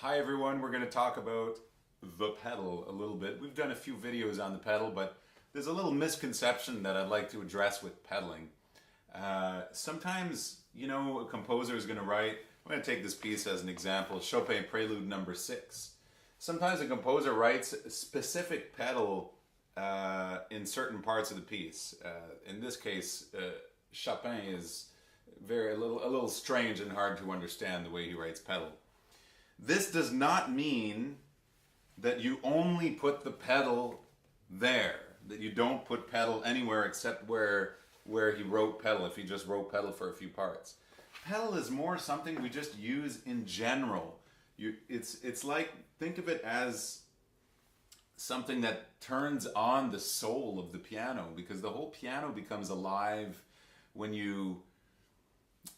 Hi everyone, we're going to talk about the pedal a little bit. We've done a few videos on the pedal, but there's a little misconception that I'd like to address with pedaling. Sometimes, a composer is going to write, I'm going to take this piece as an example, Chopin Prelude number 6. Sometimes a composer writes a specific pedal in certain parts of the piece. In this case, Chopin is a little strange and hard to understand the way he writes pedal. This does not mean that you only put the pedal there, that you don't put pedal anywhere except where he wrote pedal, if he just wrote pedal for a few parts. Pedal is more something we just use in general. It's like, think of it as something that turns on the soul of the piano, because the whole piano becomes alive when you,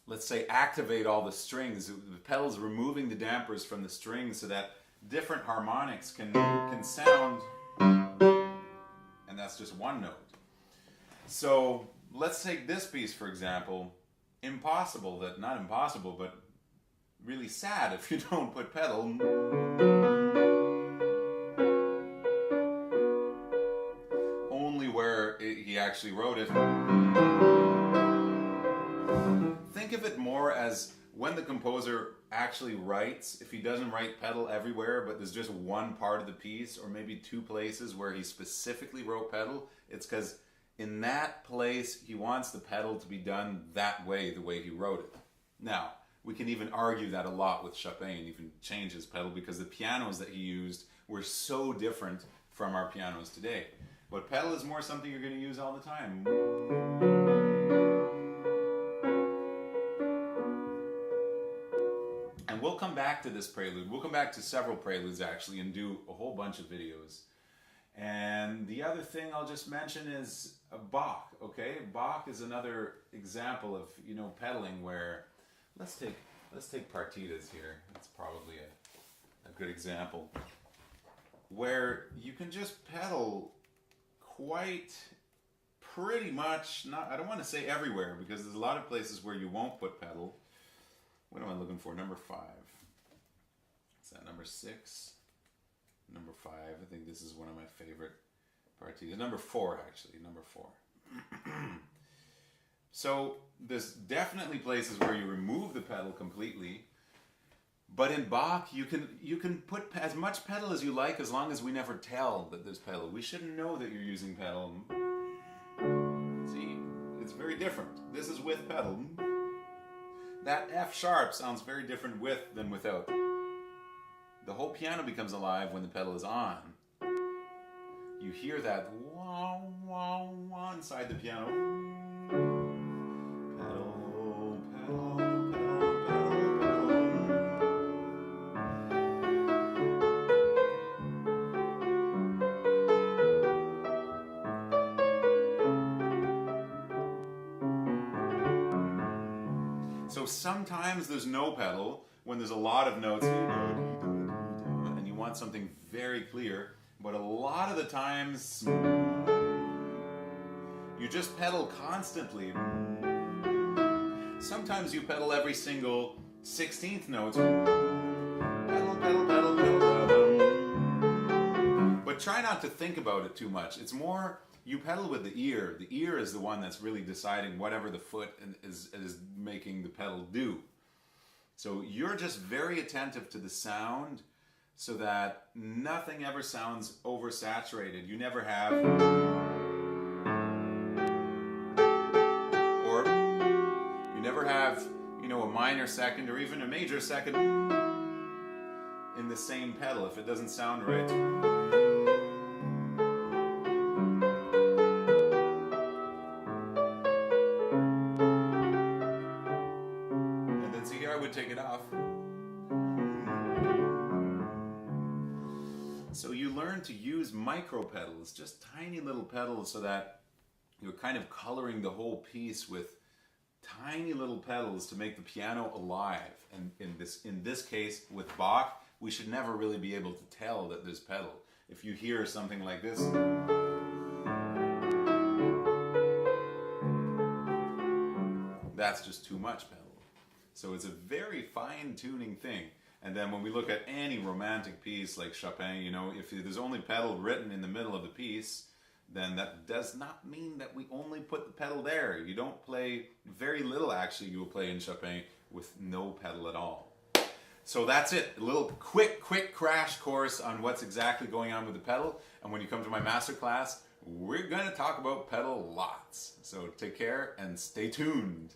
let's say, activate all the strings. The pedal's removing the dampers from the strings so that different harmonics can sound, and that's just one note. So let's take this piece for example. Not impossible, but really sad if you don't put pedal. Only where he actually wrote it. Think of it more as when the composer actually writes, if he doesn't write pedal everywhere, but there's just one part of the piece, or maybe two places where he specifically wrote pedal, it's because in that place he wants the pedal to be done that way, the way he wrote it. Now, we can even argue that a lot with Chopin, even change his pedal, because the pianos that he used were so different from our pianos today. But pedal is more something you're going to use all the time. And we'll come back to this prelude. We'll come back to several preludes actually and do a whole bunch of videos. And the other thing I'll just mention is Bach, okay? Bach is another example of, pedaling where, let's take partitas here. That's probably a good example. Where you can just pedal pretty much, I don't want to say everywhere, because there's a lot of places where you won't put pedal. What am I looking for? Number 5. Is that number 6? Number 5. I think this is one of my favorite partitas. Number 4, actually. Number 4. So there's definitely places where you remove the pedal completely. But in Bach, you can put as much pedal as you like, as long as we never tell that there's pedal. We shouldn't know that you're using pedal. See, it's very different. This is with pedal. That F sharp sounds very different with than without. The whole piano becomes alive when the pedal is on. You hear that wah, wah, wah inside the piano. Pedal, pedal, pedal, pedal, pedal. So sometimes there's no pedal when there's a lot of notes and you want something very clear, but a lot of the times you just pedal constantly. Sometimes you pedal every single 16th note. Pedal, pedal, pedal, pedal, pedal. But try not to think about it too much. It's more, you pedal with the ear. The ear is the one that's really deciding whatever the foot is making the pedal do. So you're just very attentive to the sound so that nothing ever sounds oversaturated. You never have, or you never have, a minor second or even a major second in the same pedal if it doesn't sound right. I would take it off. So you learn to use micro pedals, just tiny little pedals, so that you're kind of coloring the whole piece with tiny little pedals to make the piano alive. And in this case, with Bach, we should never really be able to tell that there's pedal. If you hear something like this, that's just too much pedal. So it's a very fine-tuning thing. And then when we look at any romantic piece like Chopin, you know, if there's only pedal written in the middle of the piece, then that does not mean that we only put the pedal there. You don't play, very little actually you will play in Chopin with no pedal at all. So that's it, a little quick crash course on what's exactly going on with the pedal. And when you come to my master class, we're gonna talk about pedal lots. So take care and stay tuned.